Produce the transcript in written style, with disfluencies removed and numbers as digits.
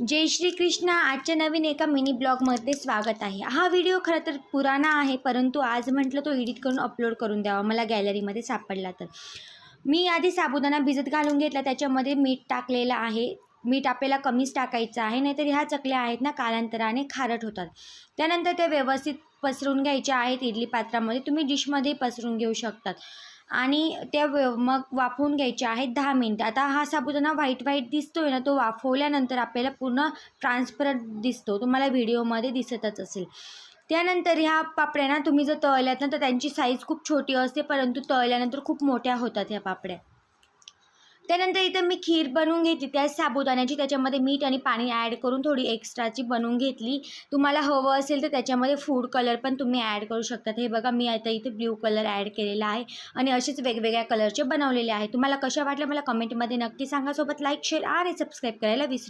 जय श्री कृष्ण. आजच्या नवीन एका मिनी ब्लॉगमध्ये स्वागत आहे. हा व्हिडिओ खरं तर पुराणा आहे, परंतु आज म्हटलं तो एडिट करून अपलोड करून द्यावा, मला गॅलरीमध्ये सापडला. तर मी आधी साबुदाणा भिजत घालून घेतला, त्याच्यामध्ये मीठ टाकलेलं आहे. मीठ आपल्याला कमीच टाकायचं आहे, नाहीतर ह्या चकल्या आहेत ना कालांतराने खारट होतात. त्यानंतर त्या व्यवस्थित पसरून घ्यायच्या आहेत इडली पात्रामध्ये. तुम्ही डिशमध्ये पसरून घेऊ शकतात आणि त्या मग वाफवून घ्यायचे आहेत 10 मिनिटं. आता हा साबुदाणा व्हाईट दिसतोय ना, तो वाफवल्यानंतर आपल्याला पूर्ण ट्रान्सपरंट दिसतो, तुम्हाला व्हिडिओमध्ये दिसतच असेल. त्यानंतर ह्या पापड्या ना तुम्ही जर तळल्यात ना तर त्यांची साईज खूप छोटी असते, परंतु तळल्यानंतर खूप मोठ्या होतात ह्या पापड्या. त्यानंतर इथं मी खीर बनवून घेतली त्याच साबुदाण्याची, त्याच्यामध्ये मीठ आणि पाणी ॲड करून थोडी एक्स्ट्राची बनवून घेतली. तुम्हाला हवं असेल तर त्याच्यामध्ये फूड कलर पण तुम्ही ॲड करू शकतात. हे बघा, मी आता इथे ब्ल्यू कलर ॲड केलेला आहे आणि असेच वेगवेगळ्या कलरचे बनवलेले आहे. तुम्हाला कशा वाटल्या मला कमेंटमध्ये नक्की सांगा. सोबत लाईक, शेअर आणि सबस्क्राईब करायला विसरू नका.